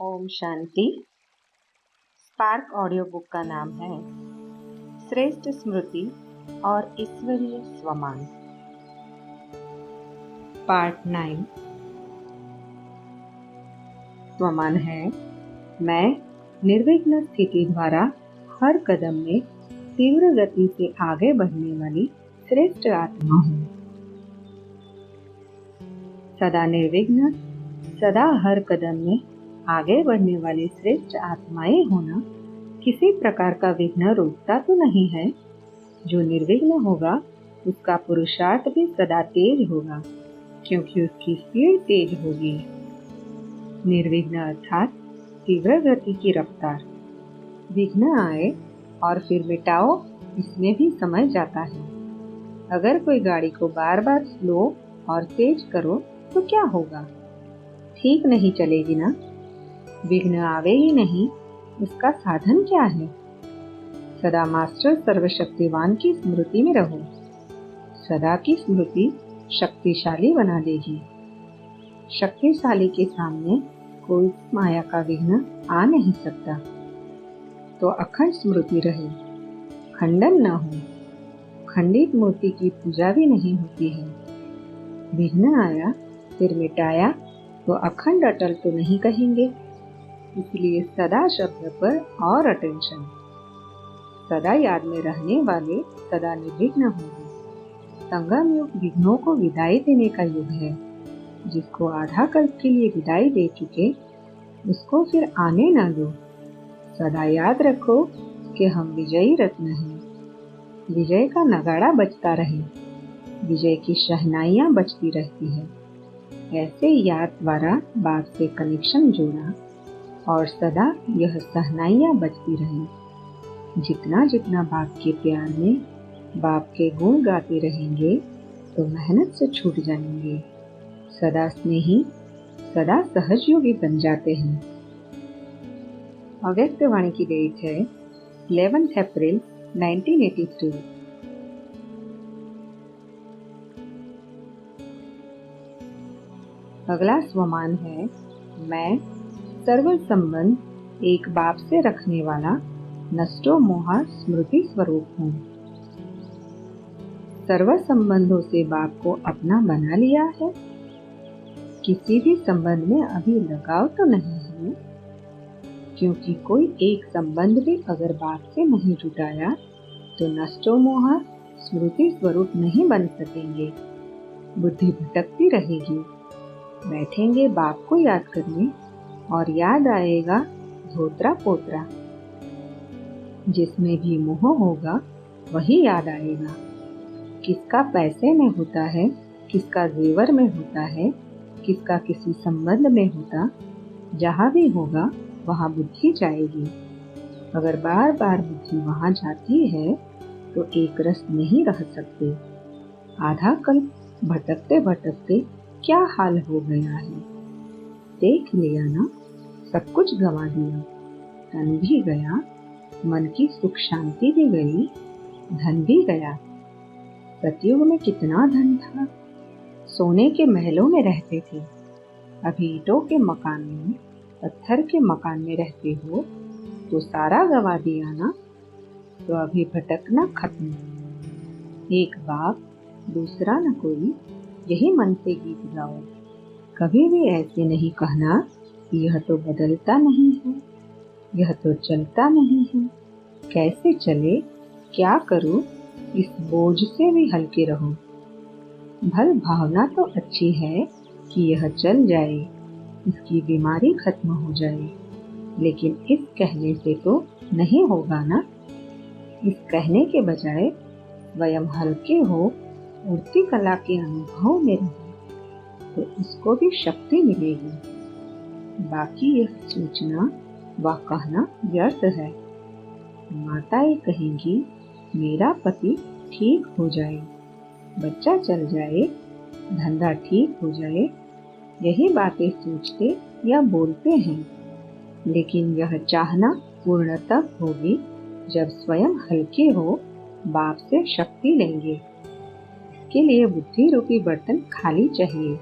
Om Shanti. Spark audio book का नाम है श्रेष्ठ स्मृति और ईश्वरीय स्वमान, पार्ट 9। स्वमान है, मैं निर्विघ्न स्थिति द्वारा हर कदम में तीव्र गति से आगे बढ़ने वाली श्रेष्ठ आत्मा हूँ। सदा निर्विघ्न, सदा हर कदम में आगे बढ़ने वाली श्रेष्ठ आत्माएं होना किसी प्रकार का विघ्न रोकता तो नहीं है। जो निर्विघ्न होगा उसका पुरुषार्थ भी सदा तेज होगा, क्योंकि उसकी स्पीड तेज होगी। निर्विघ्न अर्थात तीव्र गति की रफ्तार। विघ्न आए और फिर मिटाओ, इसमें भी समय जाता है। अगर कोई गाड़ी को बार बार स्लो और तेज करो तो क्या होगा? ठीक नहीं चलेगी ना। विघ्न आवे ही नहीं, उसका साधन क्या है? सदा मास्टर सर्वशक्तिवान की स्मृति में रहो। सदा की स्मृति शक्तिशाली बना देगी। शक्तिशाली के सामने कोई माया का विघ्न आ नहीं सकता। तो अखंड स्मृति रहे, खंडन न हो। खंडित मूर्ति की पूजा भी नहीं होती है। विघ्न आया फिर मिटाया तो अखंड अटल तो नहीं कहेंगे। इसलिए सदा शब्द पर और अटेंशन। सदा याद में रहने वाले सदा निर्विघ्न होंगे। संगम युग विघ्नों को विदाई देने का युग है। जिसको आधा कल्प के लिए विदाई दे चुके, उसको फिर आने ना दो। सदा याद रखो कि हम विजयी रत्न हैं। विजय का नगाड़ा बजता रहे, विजय की शहनाइयां बजती रहती है। ऐसे याद द्वारा बाप से कनेक्शन जोड़ा और सदा यह शहनाइयां बजती रहे। जितना जितना बाप के प्यार में बाप के गुण गाते रहेंगे तो मेहनत से छूट जाएंगे। सदा स्नेही, सदा सहजयोगी बन जाते हैं। अव्यक्त वाणी की डेट है 11 अप्रैल 1983। अगला स्वमान है, मैं सर्व संबंध एक बाप से रखने वाला नष्टो मोहा स्मृति स्वरूप हूँ। सर्व संबंधों से बाप को अपना बना लिया है। किसी भी संबंध में अभी लगाव तो नहीं है, क्योंकि कोई एक संबंध भी अगर बाप से नहीं जुटाया तो नष्टो मोहा स्मृति स्वरूप नहीं बन सकेंगे। बुद्धि भटकती रहेगी। बैठेंगे बाप को याद करने और याद आएगा धोत्रा पोत्रा। जिसमें भी मोह होगा वही याद आएगा। किसका पैसे में होता है, किसका जेवर में होता है, किसका किसी संबंध में होता, जहाँ भी होगा वहाँ बुद्धि जाएगी। अगर बार बार बुद्धि वहाँ जाती है तो एक रस नहीं रह सकते। आधा कल्प भटकते भटकते क्या हाल हो गया है। देख लिया ना, सब कुछ गंवा दिया। तन भी गया, मन की सुख शांति भी गई, धन भी गया। सतयुग में कितना धन था। सोने के महलों में रहते थे। अभी ईंटों के मकान में, पत्थर के मकान में रहते हो तो सारा गंवा दिया ना। तो अभी भटकना खत्म। एक बाप दूसरा न कोई, यही मन से गीत गाओ। कभी भी ऐसे नहीं कहना कि यह तो बदलता नहीं है, यह तो चलता नहीं है। कैसे चले, क्या करूं, इस बोझ से भी हल्के रहो। भल भावना तो अच्छी है कि यह चल जाए, इसकी बीमारी खत्म हो जाए, लेकिन इस कहने से तो नहीं होगा ना। इस कहने के बजाय स्वयं हल्के हो, उड़ती कला के अनुभव में रहो तो उसको भी शक्ति मिलेगी। बाकी यह सोचना व कहना व्यर्थ है। माताएं कहेंगी मेरा पति ठीक हो जाए, बच्चा चल जाए, धंधा ठीक हो जाए। यही बातें सोचते या बोलते हैं, लेकिन यह चाहना पूर्ण तब होगी जब स्वयं हल्के हो, बाप से शक्ति लेंगे। इसके लिए बुद्धि रूपी बर्तन खाली चाहिए।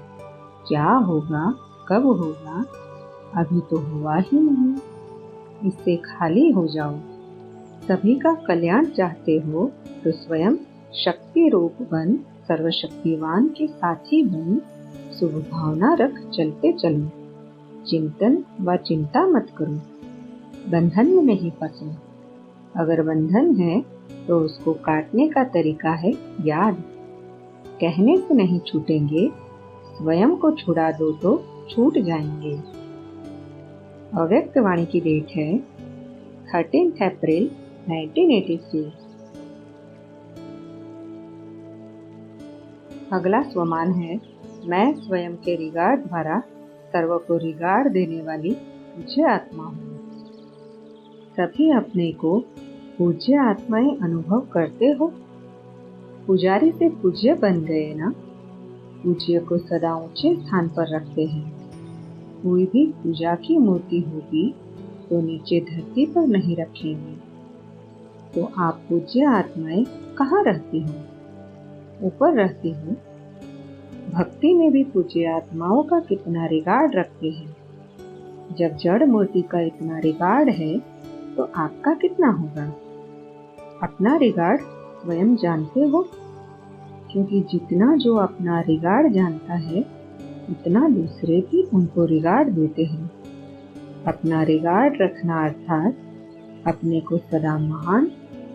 क्या होगा, कब होगा, अभी तो हुआ ही नहीं, इससे खाली हो जाओ। सभी का कल्याण चाहते हो तो स्वयं शक्ति रूप बन, सर्वशक्तिवान के साथी बन, शुभ भावना रख चलते चलो। चिंतन व चिंता मत करो, बंधन में नहीं फंसो। अगर बंधन है तो उसको काटने का तरीका है याद। कहने से नहीं छूटेंगे, स्वयं को छुड़ा दो तो छूट जाएंगे। अव्यक्त वाणी की डेट है 13 अप्रैल 1983। अगला स्वमान है मैं स्वयं के रिगार्ड द्वारा सर्व को रिगार्ड देने वाली पूज्य आत्मा हूँ। सभी अपने को पूज्य आत्माएं अनुभव करते हो। पुजारी से पूज्य बन गए ना। पूज्य को सदा ऊंचे स्थान पर रखते हैं। कोई भी पूजा की मूर्ति होगी तो नीचे धरती पर नहीं रखेंगे। तो आप पूज्य आत्माएं कहाँ रहती हो? ऊपर रहती हो। भक्ति में भी पूज्य आत्माओं का कितना रिगार्ड रखते हैं। जब जड़ मूर्ति का इतना रिगार्ड है तो आपका कितना होगा? अपना रिगार्ड स्वयं जानते हो, क्योंकि जितना जो अपना रिगार्ड जानता है उतना दूसरे भी उनको रिगार्ड देते हैं। अपना रिगार्ड रखना अर्थात अपने को सदा महान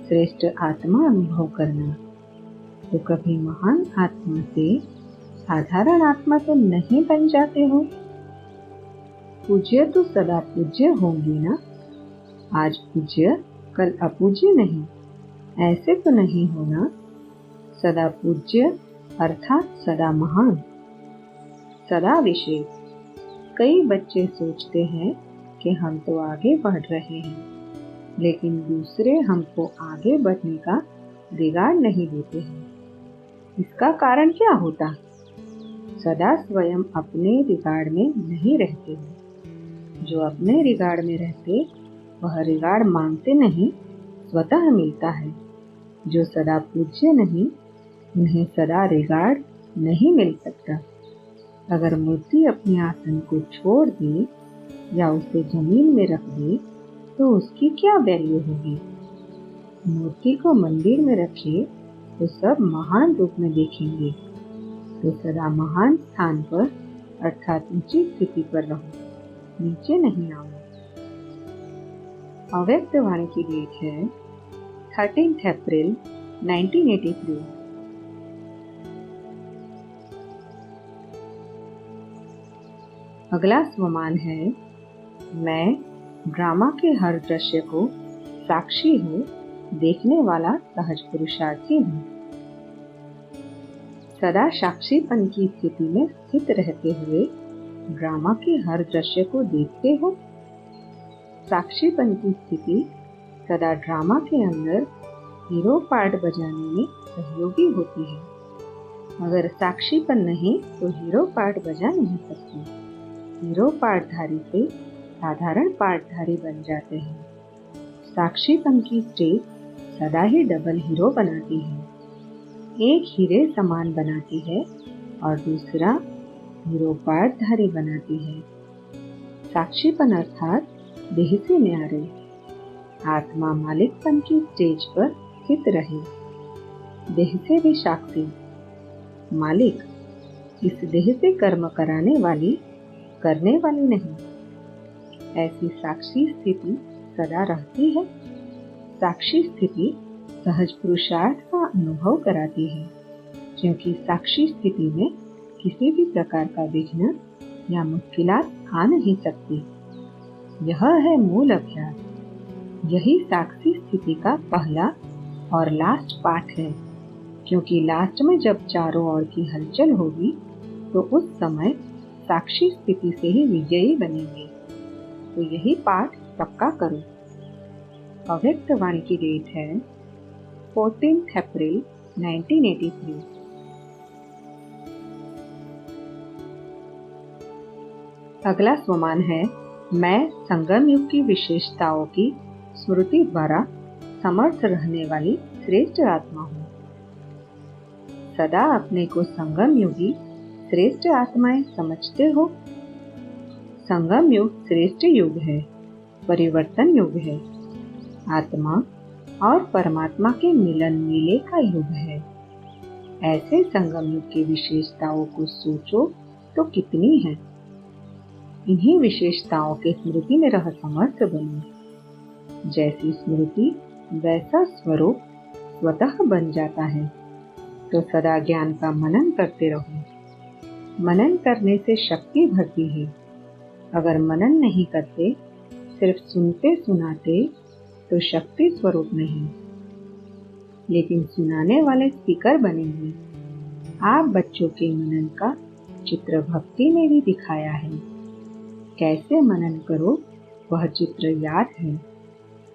श्रेष्ठ आत्मा अनुभव करना। तो कभी महान आत्मा से साधारण आत्मा तो नहीं बन जाते हो। पूज्य तो सदा पूज्य होंगे ना। आज पूज्य कल अपूज्य नहीं, ऐसे तो नहीं होना। सदा पूज्य अर्थात सदा महान, सदा विशेष। कई बच्चे सोचते हैं कि हम तो आगे बढ़ रहे हैं, लेकिन दूसरे हमको आगे बढ़ने का रिगार्ड नहीं देते हैं। इसका कारण क्या होता? सदा स्वयं अपने रिगार्ड में नहीं रहते हैं। जो अपने रिगार्ड में रहते वह रिगार्ड मांगते नहीं, स्वतः मिलता है। जो सदा पूज्य नहीं, उन्हें सदा रिगार्ड नहीं मिल सकता। अगर मूर्ति अपने आसन को छोड़ दे या उसे जमीन में रख दे तो उसकी क्या वैल्यू होगी? मूर्ति को मंदिर में रखे तो सब महान रूप में देखेंगे। तो सदा महान स्थान पर अर्थात ऊंची स्थिति पर रहो, नीचे नहीं आओ। अव्यक्त वाणी की डेट है 13 अप्रैल 1983। अगला स्वमान है मैं ड्रामा के हर दृश्य को साक्षी हूँ, देखने वाला सहज पुरुषार्थी हूँ। सदा साक्षीपन की स्थिति में स्थित रहते हुए ड्रामा के हर दृश्य को देखते हो। साक्षीपन की स्थिति सदा ड्रामा के अंदर हीरो पार्ट बजाने में सहयोगी होती है। अगर साक्षीपन नहीं तो हीरो पार्ट बजा नहीं सकती। हीरो पार्टधारी से साधारण पार्टधारी बन जाते हैं। साक्षीपन की स्टेज सदा ही डबल हीरो बनाती है। एक हीरे समान बनाती है और दूसरा हीरो पार्टधारी बनाती है। साक्षीपन अर्थात देह से न्यारे। आत्मा मालिकपन की स्टेज पर स्थित रहे। देह से भी साक्षी, मालिक। इस देह से कर्म कराने वाली, करने वाली नहीं। ऐसी साक्षी स्थिति सदा रहती है। साक्षी स्थिति सहज पुरुषार्थ का अनुभव कराती है, क्योंकि साक्षी स्थिति में किसी भी प्रकार का विघ्न या मुश्किलात आ नहीं सकती। यह है मूल अभ्यास। यही साक्षी स्थिति का पहला और लास्ट पार्ट है, क्योंकि लास्ट में जब चारों ओर की हलचल होगी तो उस समय साक्षी स्थिति से ही विजयी बनेंगे। तो यही पाठ पक्का करो। अव्यक्त वाणी की डेट है 14 अप्रैल 1983। अगला स्वमान है मैं संगम युग की विशेषताओं की स्मृति द्वारा समर्थ रहने वाली श्रेष्ठ आत्मा हूँ। सदा अपने को संगम युगी श्रेष्ठ आत्माएं समझते हो। संगम युग श्रेष्ठ युग है, परिवर्तन युग है, आत्मा और परमात्मा के मिलन मेले का युग है। ऐसे संगम युग की विशेषताओं को सोचो तो कितनी है। इन्हीं विशेषताओं के स्मृति में रह समर्थ बनो। जैसी स्मृति वैसा स्वरूप स्वतः बन जाता है। तो सदा ज्ञान का मनन करते रहो। मनन करने से शक्ति बढ़ती है। अगर मनन नहीं करते, सिर्फ सुनते सुनाते, तो शक्ति स्वरूप नहीं, लेकिन सुनाने वाले स्पीकर बनेंगे। आप बच्चों के मनन का चित्र भक्ति में भी दिखाया है। कैसे मनन करो वह चित्र याद है।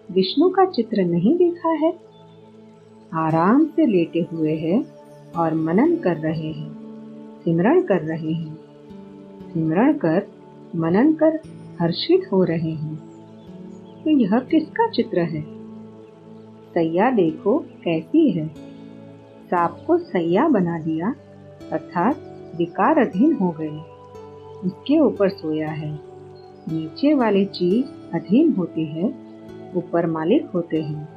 विष्णु का चित्र नहीं देखा है। आराम से लेटे हुए हैं और मनन कर रहे हैं, सिमरण कर रहे हैं। सिमरण कर, मनन कर हर्षित हो रहे हैं। तो यह किसका चित्र है? सैया देखो कैसी है। सांप को सैया बना दिया, अर्थात विकार अधीन हो गए। उसके ऊपर सोया है। नीचे वाली चीज अधीन होती है, ऊपर मालिक होते हैं।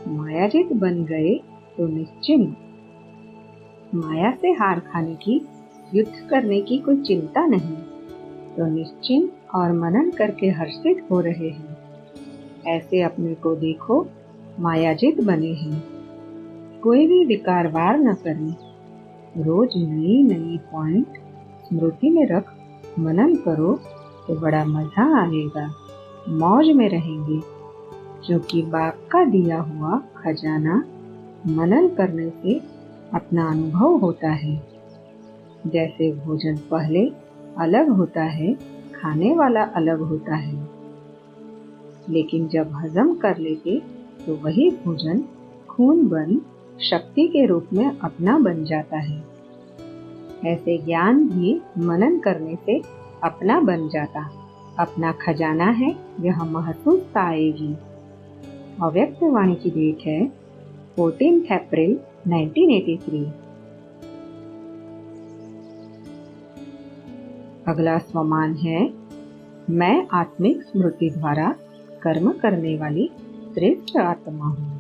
मायाजित बन गए तो निश्चिंत। माया से हार खाने की, युद्ध करने की कोई चिंता नहीं, तो निश्चिंत और मनन करके हर्षित हो रहे हैं। ऐसे अपने को देखो, मायाजित बने हैं। कोई भी विकार वार न करें। रोज नई नई पॉइंट स्मृति में रख मनन करो तो बड़ा मजा आएगा। मौज में रहेंगे, क्योंकि बाप का दिया हुआ खजाना मनन करने से अपना अनुभव होता है। जैसे भोजन पहले अलग होता है, खाने वाला अलग होता है, लेकिन जब हजम कर लेते तो वही भोजन खून बन शक्ति के रूप में अपना बन जाता है। ऐसे ज्ञान भी मनन करने से अपना बन जाता। अपना खजाना है, यह महसूस आएगी। अव्यक्त वाणी की डेट है 14 अप्रैल 1983। अगला स्वमान है, मैं आत्मिक स्मृति द्वारा कर्म करने वाली श्रेष्ठ आत्मा हूँ।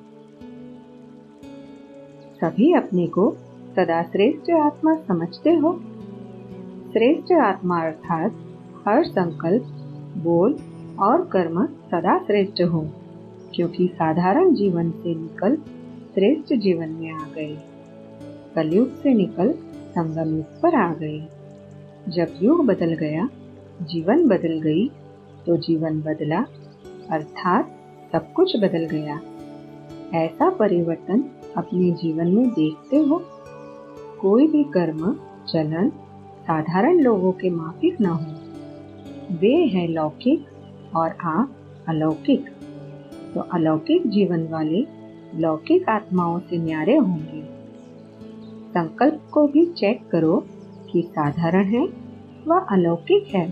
सभी अपने को सदा श्रेष्ठ आत्मा समझते हो। श्रेष्ठ आत्मा अर्थात हर संकल्प, बोल और कर्म सदा श्रेष्ठ हो, क्योंकि साधारण जीवन से निकल श्रेष्ठ जीवन में आ गए। कलयुग से निकल संगम युग पर आ गए। जब युग बदल गया, जीवन बदल गई, तो जीवन बदला, अर्थात सब कुछ बदल गया। ऐसा परिवर्तन अपने जीवन में देखते हो। कोई भी कर्म, चलन साधारण लोगों के माफिक न हो। वे हैं लौकिक और आप अलौकिक, तो अलौकिक जीवन वाले लौकिक आत्माओं से न्यारे होंगे। संकल्प को भी चेक करो कि साधारण है व अलौकिक है।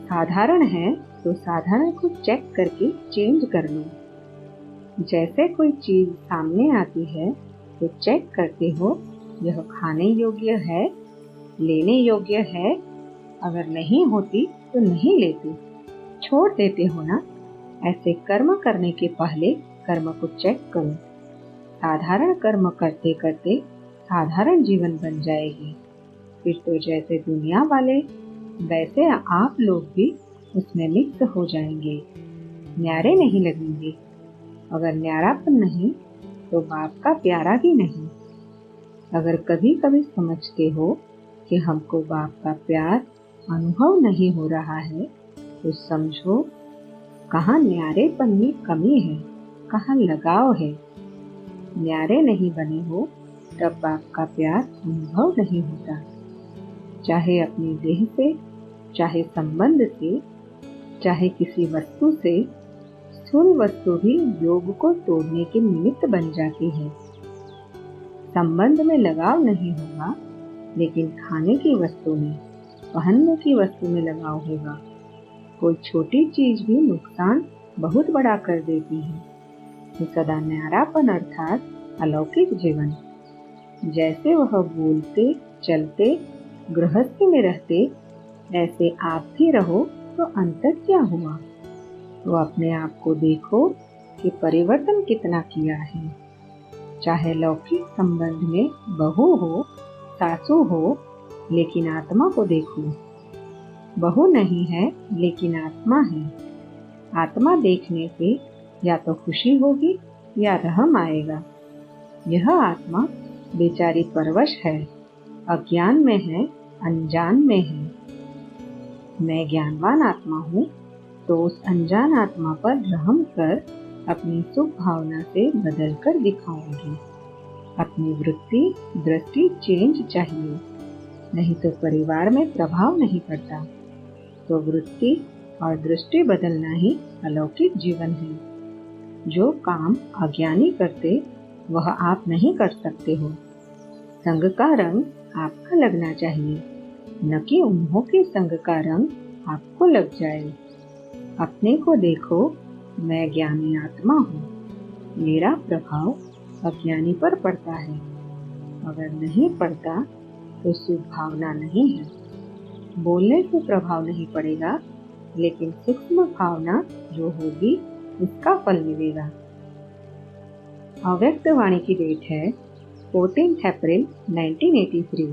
साधारण है तो साधारण को चेक करके चेंज कर लो। जैसे कोई चीज सामने आती है तो चेक करते हो, यह खाने योग्य है, लेने योग्य है। अगर नहीं होती तो नहीं लेते, छोड़ देते हो ना। ऐसे कर्म करने के पहले कर्म को चेक करो। साधारण कर्म करते करते साधारण जीवन बन जाएगी। फिर तो जैसे दुनिया वाले, वैसे आप लोग भी उसमें मिक्स हो जाएंगे। न्यारे नहीं लगेंगे। अगर न्यारापन नहीं तो बाप का प्यारा भी नहीं। अगर कभी कभी समझते हो कि हमको बाप का प्यार अनुभव नहीं हो रहा है, तो समझो कहाँ न्यारेपन में कमी है, कहाँ लगाव है। न्यारे नहीं बने हो तब बाप का प्यार अनुभव नहीं होता। चाहे अपनी देह से, चाहे संबंध से, चाहे किसी वस्तु से, स्थूल वस्तु भी योग को तोड़ने के निमित्त बन जाती है। संबंध में लगाव नहीं होगा, लेकिन खाने की वस्तु में, पहनने की वस्तु में लगाव होगा। कोई छोटी चीज भी नुकसान बहुत बड़ा कर देती है। तो सदा न्यारापन अर्थात अलौकिक जीवन। जैसे वह बोलते, चलते, गृहस्थी में रहते, ऐसे आप भी रहो तो अंतर क्या हुआ। तो अपने आप को देखो कि परिवर्तन कितना किया है। चाहे लौकिक संबंध में बहू हो, सासू हो, लेकिन आत्मा को देखो। बहू नहीं है लेकिन आत्मा है। आत्मा देखने से या तो खुशी होगी या रहम आएगा। यह आत्मा बेचारी परवश है, अज्ञान में है, अनजान में है। मैं ज्ञानवान आत्मा हूँ तो उस अनजान आत्मा पर रहम कर अपनी सुख भावना से बदल कर दिखाऊंगी। अपनी वृत्ति दृष्टि चेंज चाहिए, नहीं तो परिवार में प्रभाव नहीं पड़ता। तो वृत्ति और दृष्टि बदलना ही अलौकिक जीवन है। जो काम अज्ञानी करते वह आप नहीं कर सकते हो। संग का रंग आपका लगना चाहिए, न कि उन्हों के संग का रंग आपको लग जाए। अपने को देखो, मैं ज्ञानी आत्मा हूँ। मेरा प्रभाव अज्ञानी पर पड़ता है। अगर नहीं पड़ता तो सुख भावना नहीं है। बोलने से प्रभाव नहीं पड़ेगा, लेकिन सूक्ष्म भावना जो होगी उसका फल मिलेगा। अव्यक्त वाणी की डेट है 14 अप्रैल 1983।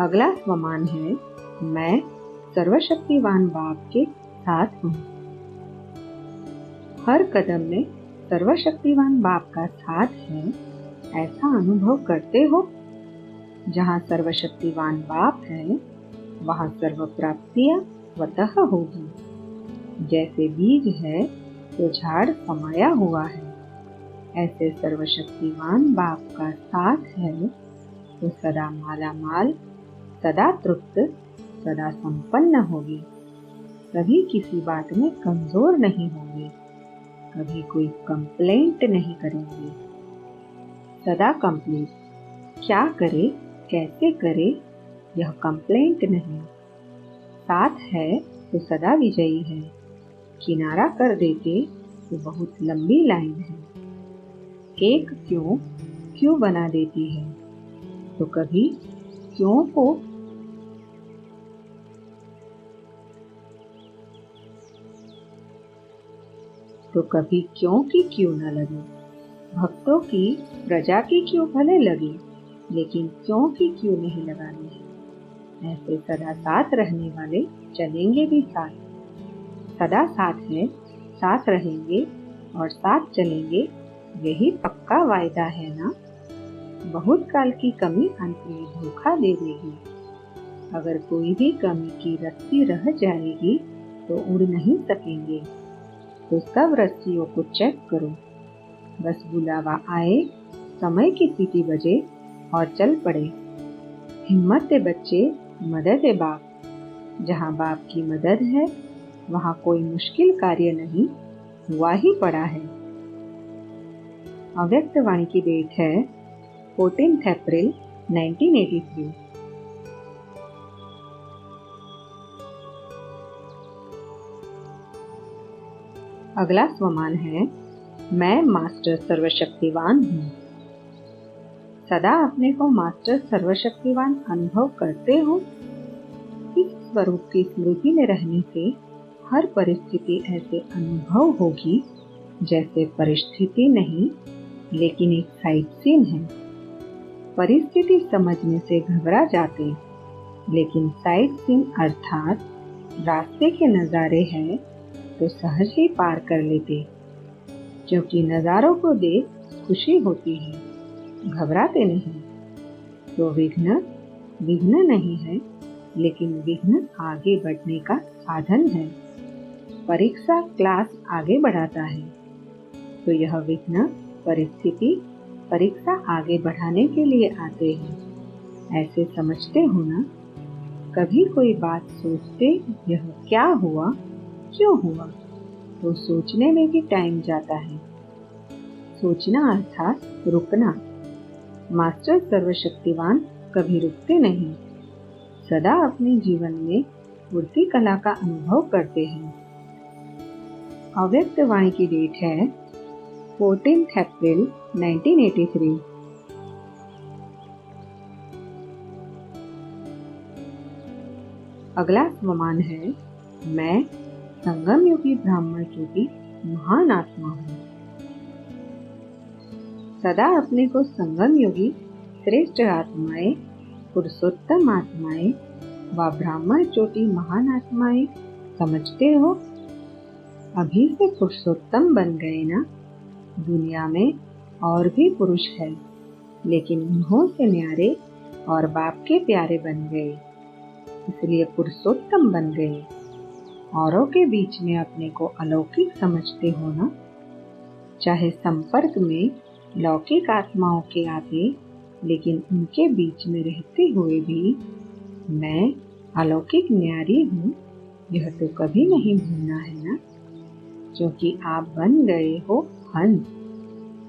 अगला स्वमान है, मैं सर्वशक्तिवान बाप के साथ हूँ। हर कदम में सर्वशक्तिवान बाप का साथ है, ऐसा अनुभव करते हो। जहाँ सर्वशक्तिवान बाप है वहाँ सर्व प्राप्तियाँ स्वतः होगी। जैसे बीज है तो झाड़ समाया हुआ है, ऐसे सर्वशक्तिवान बाप का साथ है तो सदा माला माल, सदा तृप्त, सदा संपन्न होगी। कभी किसी बात में कमजोर नहीं होंगे, कभी कोई कंप्लेंट नहीं करेंगे। सदा कंप्लीट। क्या करे कैसे करे यह कंप्लेंट नहीं। साथ है तो सदा विजयी है। किनारा कर देते तो बहुत लंबी लाइन है। एक क्यों बना देती है। तो कभी क्यों को क्यों की क्यों न लगे। भक्तों की प्रजा की क्यों भले लगे, लेकिन क्यों की क्यों नहीं लगानी है। ऐसे सदा साथ रहने वाले चलेंगे भी साथ। सदा साथ है, साथ रहेंगे और साथ चलेंगे, यही पक्का वायदा है ना। बहुत काल की कमी अंत में धोखा दे देगी। अगर कोई भी कमी की रस्सी रह जाएगी तो उड़ नहीं सकेंगे। तो सब रस्सियों को चेक करो। बस बुलावा आए, समय की सीटी बजे और चल पड़े। हिम्मत दे बच्चे, मदद दे बाप। जहाँ बाप की मदद है वहाँ कोई मुश्किल कार्य नहीं, हुआ ही पड़ा है। अव्यक्त वाणी की डेट है 14 अप्रैल 1983। अगला स्वमान है, मैं मास्टर सर्वशक्तिवान हूँ। सदा अपने को मास्टर सर्वशक्तिवान अनुभव करते हो। इस स्वरूप की स्मृति में रहने से हर परिस्थिति ऐसे अनुभव होगी जैसे परिस्थिति नहीं, लेकिन एक साइट सीन है। परिस्थिति समझने से घबरा जाते, लेकिन साइट सीन अर्थात रास्ते के नज़ारे हैं तो सहज ही पार कर लेते। क्योंकि नज़ारों को देख खुशी होती है, घबराते नहीं। तो विघ्न नहीं है, लेकिन विघ्न आगे बढ़ने का साधन है। परीक्षा क्लास आगे बढ़ाता है, तो यह विघ्न परिस्थिति परीक्षा आगे बढ़ाने के लिए आते हैं। ऐसे समझते हो ना। कभी कोई बात सोचते यह क्या हुआ, क्यों हुआ, तो सोचने में भी टाइम जाता है। सोचना अर्थात रुकना। मास्टर सर्वशक्तिवान कभी रुकते नहीं, सदा अपने जीवन में मूर्ति कला का अनुभव करते हैं। अव्यक्त वाणी की डेट है 14 अप्रैल 1983। अगला स्वमान है, मैं संगम युगी ब्राह्मण चोटी महान आत्मा हूँ। सदा अपने को संगम युगी श्रेष्ठ आत्माएं, पुरुषोत्तम आत्माएं व ब्राह्मण चोटी महान आत्माएं समझते हो। अभी से पुरुषोत्तम बन गए ना। दुनिया में और भी पुरुष है, लेकिन उन्हों से न्यारे और बाप के प्यारे बन गए, इसलिए पुरुषोत्तम बन गए। औरों के बीच में अपने को अलौकिक समझते हो ना। चाहे संपर्क में लौकिक आत्माओं के आते, लेकिन उनके बीच में रहते हुए भी मैं अलौकिक न्यारी हूँ, यह तो कभी नहीं भूलना है ना। क्योंकि आप बन गए हो हंस,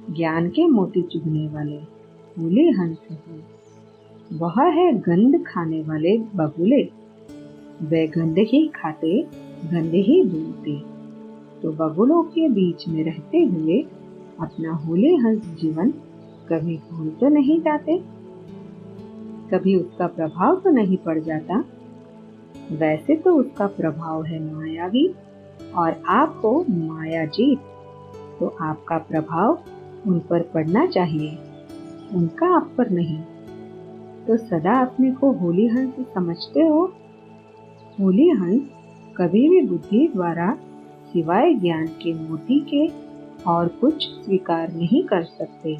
ज्ञान के मोती चुभने वाले भूले हंस हो। वह है गंध खाने वाले बगुले, वे गंध ही खाते, गंध ही बोलते। तो बगुलों के बीच में रहते हुए अपना होले हंस जीवन कभी भूल तो नहीं जाते, कभी उसका प्रभाव तो नहीं पड़ जाता। वैसे तो उसका प्रभाव है मायावी और आप हो माया जीत, तो आपका प्रभाव उन पर पड़ना चाहिए, उनका आप पर नहीं। तो सदा अपने को होली हंस समझते हो। होली हंस कभी भी बुद्धि द्वारा सिवाय ज्ञान के मोती के और कुछ स्वीकार नहीं कर सकते।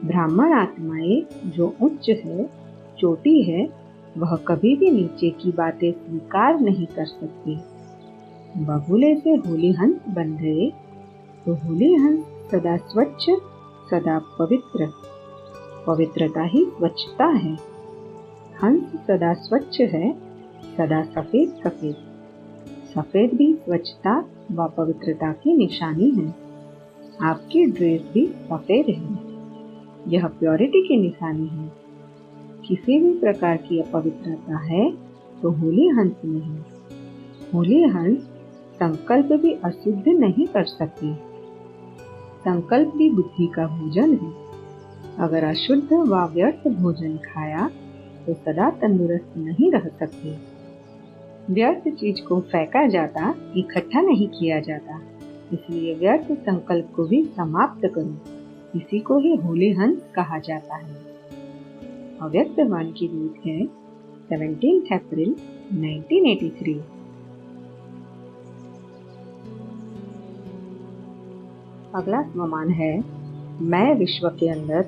ब्राह्मण आत्माएं जो उच्च है, चोटी है, वह कभी भी नीचे की बातें स्वीकार नहीं कर सकती। बगुले से होली हंस बन गए, तो होली हंस सदा स्वच्छ, सदा पवित्र। पवित्रता ही स्वच्छता है। हंस सदा स्वच्छ है, सदा सफेद सफेद। सफेद भी स्वच्छता व पवित्रता की निशानी है। आपकी ड्रेस भी सफेद है, यह प्योरिटी की निशानी है। किसी भी प्रकार की अपवित्रता है तो होली हंस नहीं। होली हंस संकल्प भी अशुद्ध नहीं कर सकती। संकल्प भी बुद्धि का भोजन है। अगर अशुद्ध व व्यर्थ भोजन खाया तो सदा तंदुरुस्त नहीं रह सकते। व्यर्थ चीज को फेंका जाता, इकट्ठा नहीं किया जाता। इसलिए व्यर्थ संकल्प को भी समाप्त करो। इसी को ही होली हंस कहा जाता है। अव्यक्त वाणी की डेट है 17 अप्रैल 1983। अगला स्वमान है, मैं विश्व के अंदर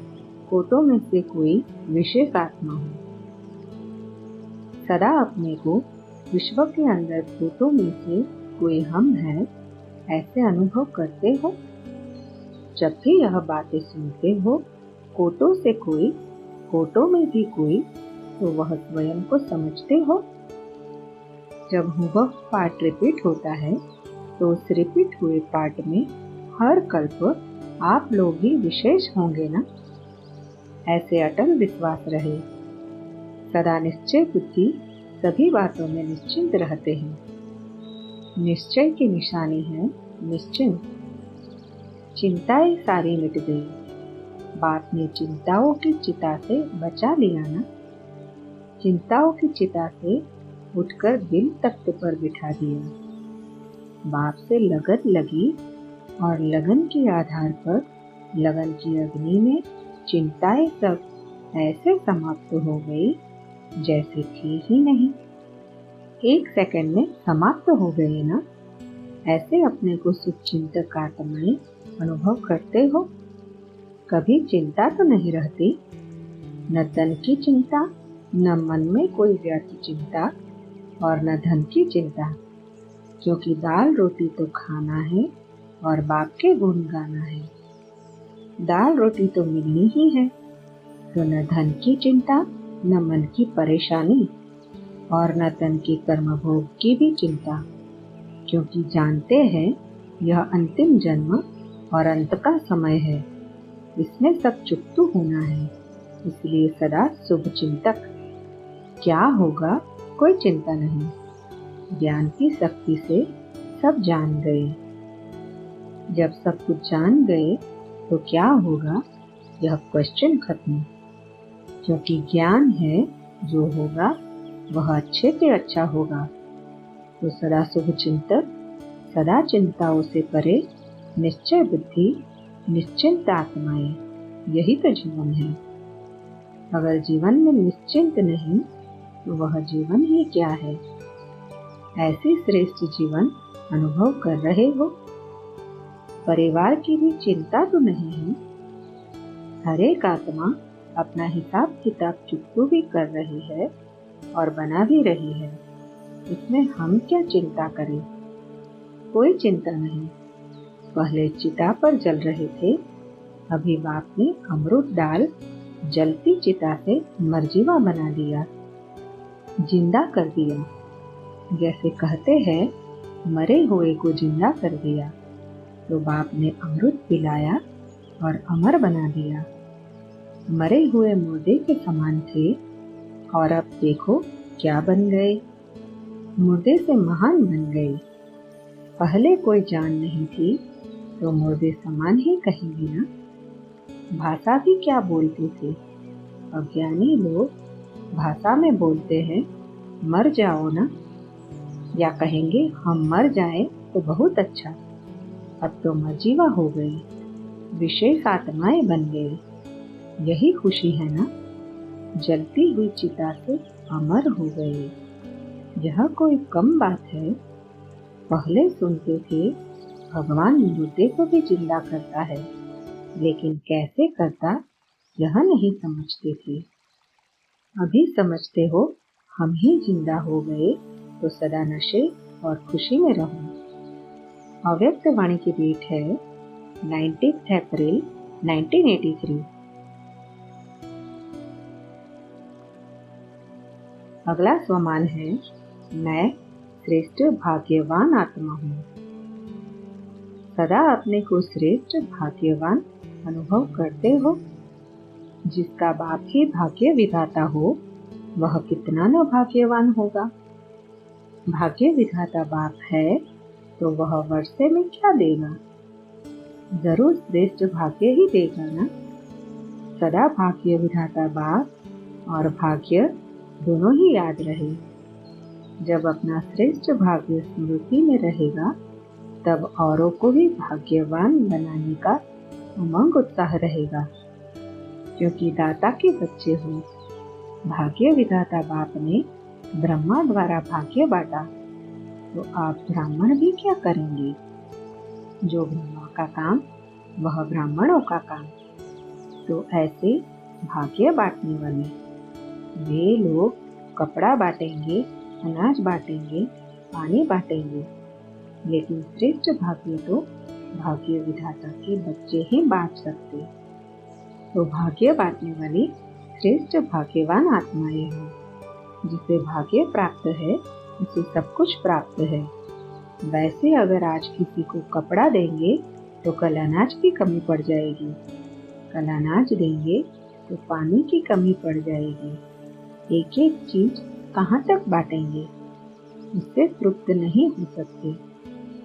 कोटों में से कोई विशेष आत्मा हूँ। सदा अपने को विश्व के अंदर कोटों में से कोई हम है ऐसे अनुभव करते हो। जब भी यह बातें सुनते हो, कोटों से कोई, कोटों में भी कोई, तो वह स्वयं को समझते हो। जब वह पार्ट रिपीट होता है तो उस रिपीट हुए पार्ट में हर कल्प आप लोग ही विशेष होंगे ना। ऐसे अटल विश्वास रहे। सदा निश्चय बुद्धि सभी बातों में निश्चिंत रहते हैं। निश्चय की निशानी है निश्चिंत। चिंताएं सारी मिट गई। बाप ने चिंताओं की चिता से बचा लिया ना। चिंताओं की चिता से उठकर दिल तख्त पर बिठा दिया। बाप से लगन लगी और लगन के आधार पर लगन की अग्नि में चिंताएं सब ऐसे समाप्त हो गई जैसे थी ही नहीं। 1 सेकंड में समाप्त हो गए ना। ऐसे अपने को सुख चिंतक आत्माएं अनुभव करते हो। कभी चिंता तो नहीं रहती, न तन की चिंता, न मन में कोई व्यर्थ चिंता और न धन की चिंता। क्योंकि दाल रोटी तो खाना है और बाप के गुण गाना है। दाल रोटी तो मिलनी ही है, तो न धन की चिंता, न मन की परेशानी और न तन के कर्म भोग की भी चिंता। क्योंकि जानते हैं यह अंतिम जन्म और अंत का समय है, इसमें सब चुकतू होना है। इसलिए सदा शुभ चिंतक। क्या होगा कोई चिंता नहीं। ज्ञान की शक्ति से सब जान गए। जब सब कुछ जान गए तो क्या होगा, यह क्वेश्चन खत्म। क्योंकि ज्ञान है जो होगा वह अच्छे से अच्छा होगा। तो सदा शुभ चिंतक, सदा चिंताओं से परे, निश्चय बुद्धि, निश्चिंत आत्माएं, यही तो जीवन है। अगर जीवन में निश्चिंत नहीं तो वह जीवन ही क्या है। ऐसी श्रेष्ठ जीवन अनुभव कर रहे हो। परिवार की भी चिंता तो नहीं है। हर एक आत्मा अपना हिसाब किताब चुकतो भी कर रही है और बना भी रही है। इसमें हम क्या चिंता करें। कोई चिंता नहीं। पहले चिता पर जल रहे थे, अभी बाप ने अमृत डाल जलती चिता से मरजीवा बना दिया, जिंदा कर दिया। जैसे कहते हैं मरे हुए को जिंदा कर दिया, तो बाप ने अमृत पिलाया और अमर बना दिया। मरे हुए मुर्दे के समान थे और अब देखो क्या बन गए। मुर्दे से महान बन गए। पहले कोई जान नहीं थी तो मुर्दे समान ही कहेंगे ना। भाषा भी क्या बोलते थे। अज्ञानी लोग भाषा में बोलते हैं मर जाओ ना, या कहेंगे हम मर जाएं तो बहुत अच्छा। अब तो मरजीवा हो गई, विशेष आत्माएं बन गए। यही खुशी है ना। जलती हुई चिता से अमर हो गए। यह कोई कम बात है। पहले सुनते थे भगवान मुर्दे को भी जिंदा करता है, लेकिन कैसे करता यह नहीं समझते थे। अभी समझते हो हम ही जिंदा हो गए तो सदा नशे और खुशी में रहो। अव्यक्त वाणी की डेट है 19 अप्रैल 1983। अगला स्वमान है मैं श्रेष्ठ भाग्यवान आत्मा हूँ। सदा अपने को श्रेष्ठ भाग्यवान अनुभव करते हो। जिसका बाप ही भाग्य विधाता हो वह कितना न भाग्यवान होगा। भाग्य विधाता बाप है तो वह वर्षे में क्या देगा। जरूर श्रेष्ठ भाग्य ही देगा ना। सदा भाग्य विधाता बाप और भाग्य दोनों ही याद रहे। जब अपना श्रेष्ठ भाग्य स्मृति में रहेगा तब औरों को भी भाग्यवान बनाने का उमंग उत्साह रहेगा, क्योंकि दाता के बच्चे हो। भाग्य विधाता बाप ने ब्रह्मा द्वारा भाग्य बांटा, तो आप ब्राह्मण भी क्या करेंगे। जो ब्रह्मा का काम वह ब्राह्मणों का काम। तो ऐसे भाग्य बांटने वाले वे लोग कपड़ा बांटेंगे, अनाज बांटेंगे, पानी बांटेंगे, लेकिन श्रेष्ठ भाग्य तो भाग्य विधाता के बच्चे ही बांट सकते। तो भाग्य बांटने वाली श्रेष्ठ भाग्यवान आत्माएं हो। जिसे भाग्य प्राप्त है उसे सब कुछ प्राप्त है। वैसे अगर आज किसी को कपड़ा देंगे तो कल अनाज की कमी पड़ जाएगी, कल अनाज देंगे तो पानी की कमी पड़ जाएगी। एक एक चीज कहाँ तक बांटेंगे, उससे तृप्त नहीं हो सकते।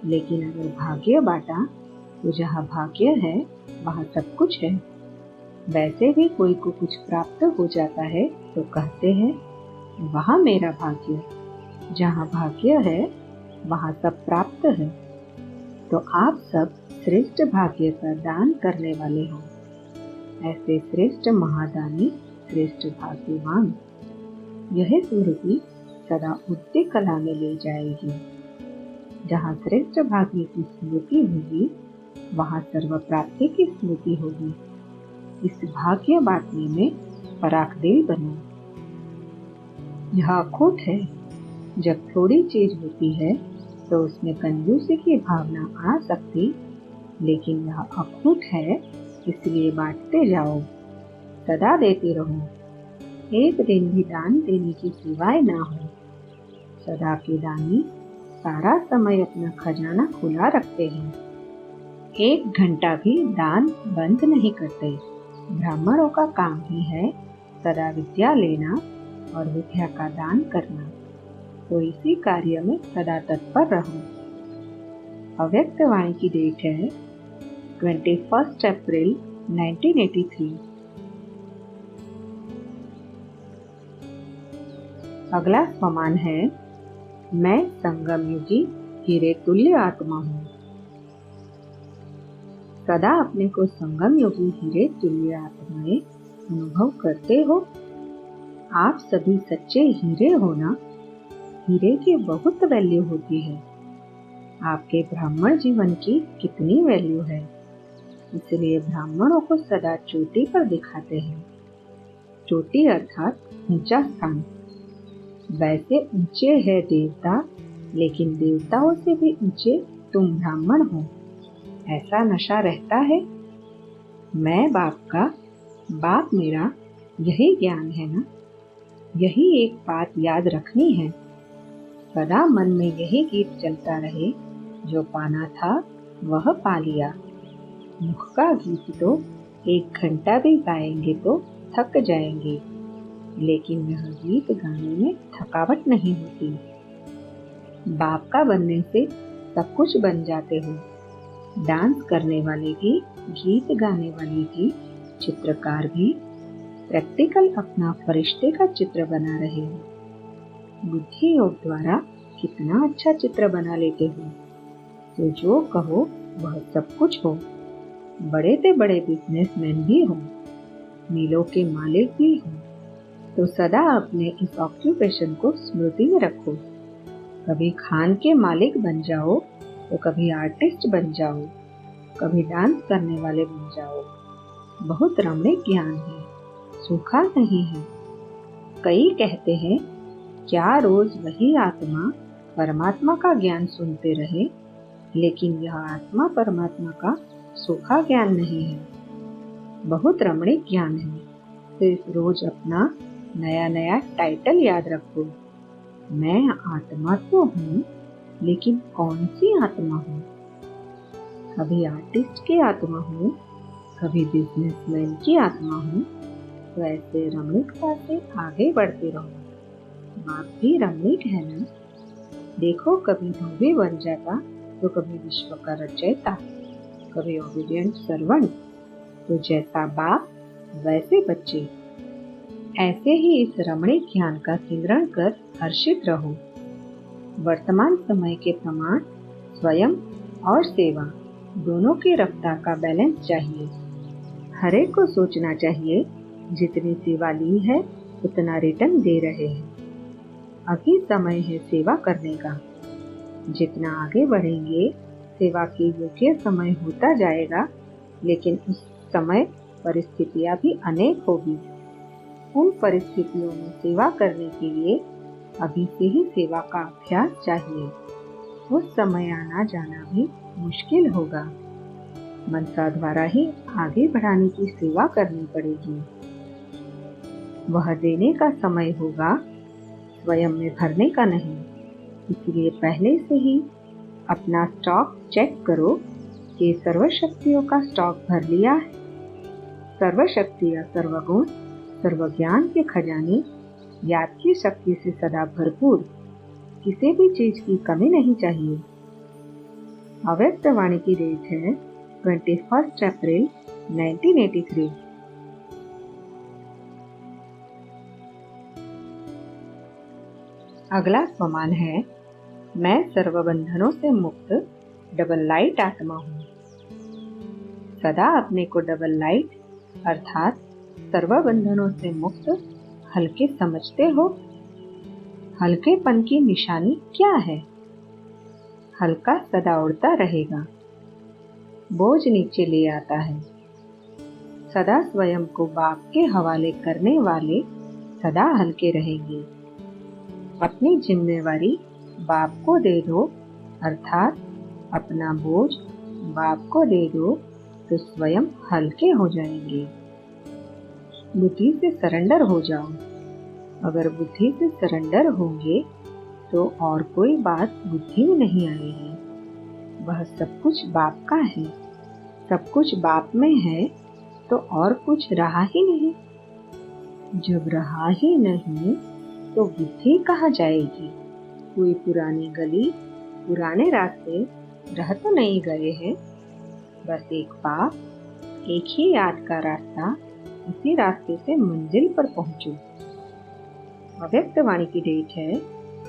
लेकिन अगर भाग्य बांटा तो जहाँ भाग्य है वहाँ सब कुछ है। वैसे भी कोई को कुछ प्राप्त हो जाता है तो कहते हैं वहाँ मेरा भाग्य। जहाँ भाग्य है वहाँ सब प्राप्त है। तो आप सब श्रेष्ठ भाग्य का दान करने वाले हो। ऐसे श्रेष्ठ महादानी, श्रेष्ठ भाग्यवान। यह स्मृति सदा उच्च कला में ले जाएगी। जहाँ श्रेष्ठ भाग्य की स्मृति होगी वहाँ सर्व प्राप्ति की स्मृति होगी। इस भाग्य बांटने में पराख दिल बनो। यह अखूट है। जब थोड़ी चीज होती है तो उसमें कंजूसी की भावना आ सकती, लेकिन यह अखूट है, इसलिए बांटते जाओ, सदा देते रहो। एक दिन भी दान देने की सिवाय ना हो। सदा के दानी सारा समय अपना खजाना खुला रखते हैं। एक घंटा भी दान बंद नहीं करते। ब्राह्मणों का काम ही है सदा विद्या लेना और विद्या का दान करना। तो इसी कार्य में सदा तत्पर रहो। अव्यक्त वाणी की डेट है 21 अप्रैल 1983। अगला स्वमान है, मैं संगम युगी हीरे तुल्य आत्मा हूँ। सदा अपने को संगम योगी हीरे तुल्य आत्माएं अनुभव करते हो। आप सभी सच्चे हीरे हो ना। हीरे की बहुत वैल्यू होती है। आपके ब्राह्मण जीवन की कितनी वैल्यू है, इसलिए ब्राह्मणों को सदा चोटी पर दिखाते हैं। चोटी अर्थात ऊंचा स्थान। वैसे ऊंचे है देवता, लेकिन देवताओं से भी ऊंचे तुम ब्राह्मण हो, ऐसा नशा रहता है। मैं बाप का, बाप मेरा, यही ज्ञान है ना। यही एक बात याद रखनी है। सदा मन में यही गीत चलता रहे, जो पाना था वह पा लिया। मुख का गीत तो 1 घंटा भी गाएंगे तो थक जाएंगे, लेकिन यह गीत गाने में थकावट नहीं होती। बाप का बनने से सब कुछ बन जाते हो। डांस करने वाले भी, गीत गाने वाले भी, चित्रकार भी प्रैक्टिकल अपना फरिश्ते का चित्र बना रहे हो। बुद्धि योग द्वारा कितना अच्छा चित्र बना लेते हो। तो जो कहो वह सब कुछ हो। बड़े से बड़े बिजनेसमैन भी हो, मिलों के मालिक भी हो। तो सदा अपने इस ऑक्यूपेशन को स्मृति में रखो। कभी खान के मालिक बन जाओ, तो कभी आर्टिस्ट बन जाओ, कभी डांस करने वाले बन जाओ। बहुत रमणीक ज्ञान है, सूखा नहीं है। कई कहते हैं, क्या रोज वही आत्मा परमात्मा का ज्ञान सुनते रहे, लेकिन यह आत्मा परमात्मा का सूखा ज्ञान नहीं है, बहुत रमणीक ज्ञान है। सिर्फ रोज अपना नया नया टाइटल याद रखो। मैं आत्मा तो हूँ, लेकिन कौन सी आत्मा हूँ? कभी आर्टिस्ट की आत्मा हूँ, कभी बिजनेसमैन की आत्मा हूँ। तो ऐसे रमणीकता से आगे बढ़ते रहो। बाप भी रमणीक है ना। देखो, कभी धोबी बन जाता, तो कभी विश्व का रचयिता, कभी ओबीडिएंट सर्वेंट। तो जैसा बाप वैसे बच्चे। ऐसे ही इस रमणीक ज्ञान का सिमरण कर हर्षित रहो। वर्तमान समय के प्रमाण स्वयं और सेवा दोनों की रफ्तार का बैलेंस चाहिए। हर एक को सोचना चाहिए, जितनी सेवा ली है उतना रिटर्न दे रहे हैं। अभी समय है सेवा करने का। जितना आगे बढ़ेंगे, सेवा के योग्य समय होता जाएगा, लेकिन उस समय परिस्थितियां भी अनेक होगी। उन परिस्थितियों में सेवा करने के लिए अभी से ही सेवा का अभ्यास चाहिए। उस समय आना जाना भी मुश्किल होगा। मनसा द्वारा ही आगे बढ़ाने की सेवा करनी पड़ेगी। वह देने का समय होगा, स्वयं में भरने का नहीं। इसलिए पहले से ही अपना स्टॉक चेक करो कि सर्वशक्तियों का स्टॉक भर लिया है। सर्वशक्तियाँ, सर्वगुण, सर्वज्ञान के खजाने, याद की शक्ति से सदा भरपूर। किसी भी चीज की कमी नहीं चाहिए। अव्यक्त वाणी की डेट है 21 अप्रैल 1983। अगला स्वमान है, मैं सर्व बंधनों से मुक्त डबल लाइट आत्मा हूँ। सदा अपने को डबल लाइट अर्थात सर्व बंधनों से मुक्त हल्के समझते हो। हल्केपन की निशानी क्या है? हल्का सदा उड़ता रहेगा, बोझ नीचे ले आता है। सदा स्वयं को बाप के हवाले करने वाले सदा हल्के रहेंगे। अपनी जिम्मेवारी बाप को दे दो, अर्थात अपना बोझ बाप को दे दो, तो स्वयं हल्के हो जाएंगे। बुद्धि से सरेंडर हो जाओ। अगर बुद्धि से सरेंडर होंगे तो और कोई बात बुद्धि में नहीं आएगी। वह सब कुछ बाप का है। सब कुछ बाप में है तो और कुछ रहा ही नहीं। जब रहा ही नहीं तो बुद्धि कहाँ जाएगी? कोई पुरानी गली, पुराने रास्ते रह तो नहीं गए हैं। बस एक बाप, एक ही याद का रास्ता। उसी रास्ते से मंजिल पर पहुंचो। अव्यक्त वाणी की डेट है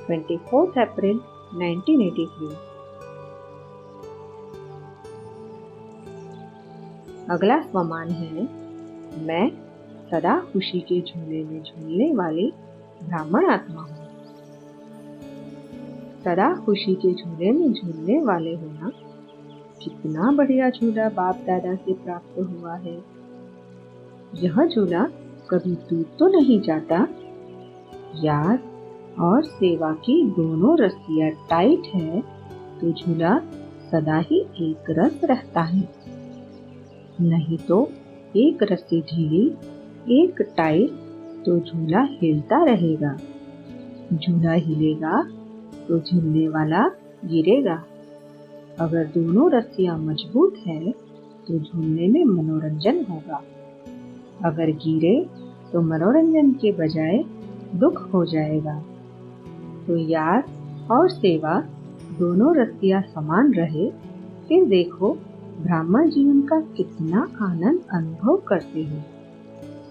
24 अप्रैल 1983। अगला स्वमान है मैं सदा खुशी के झूले में झूलने वाली ब्राह्मण आत्मा हूँ। सदा खुशी के झूले में झूलने वाले होना कितना बढ़िया झूला बाप दादा से प्राप्त हुआ है। यह झूला कभी टूट तो नहीं जाता। याद और सेवा की दोनों रस्सियां टाइट है तो झूला सदा ही एक रस रहता है, नहीं तो एक रस्सी ढीली एक टाइट तो झूला हिलता रहेगा। झूला हिलेगा तो झूलने वाला गिरेगा। अगर दोनों रस्सियां मजबूत है तो झूलने में मनोरंजन होगा। अगर गिरे तो मनोरंजन के बजाय दुख हो जाएगा। तो याद और सेवा दोनों रस्सियां समान रहे, फिर देखो ब्राह्मण जीवन का कितना आनंद अनुभव करते हो।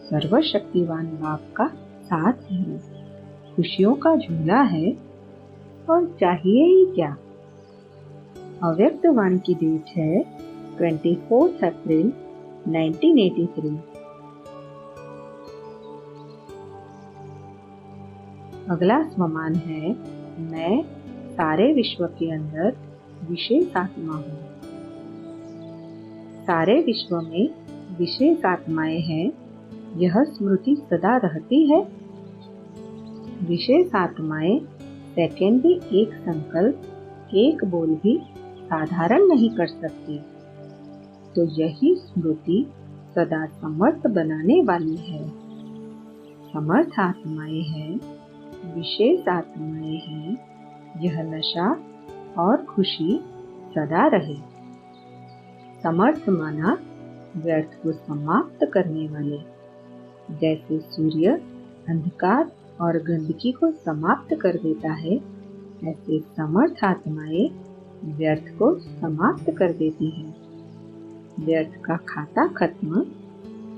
सर्वशक्तिवान बाप का साथ है, खुशियों का झूला है और चाहिए ही क्या। अव्यक्त वाणी की डेट है 24 अप्रैल 1983। अगला स्वमान है मैं सारे विश्व के अंदर विशेष आत्मा हूँ। सारे विश्व में विशेष आत्माएं हैं, यह स्मृति सदा रहती है। विशेष आत्माएं सेकंड भी एक संकल्प एक बोल भी साधारण नहीं कर सकती, तो यही स्मृति सदा समर्थ बनाने वाली है। समर्थ आत्माएं हैं, विशेष आत्माएं हैं, यह नशा और खुशी सदा रहे। समर्थ माना व्यर्थ को समाप्त करने वाले। जैसे सूर्य अंधकार और गंदगी को समाप्त कर देता है, ऐसे समर्थ आत्माएं व्यर्थ को समाप्त कर देती हैं। व्यर्थ का खाता खत्म,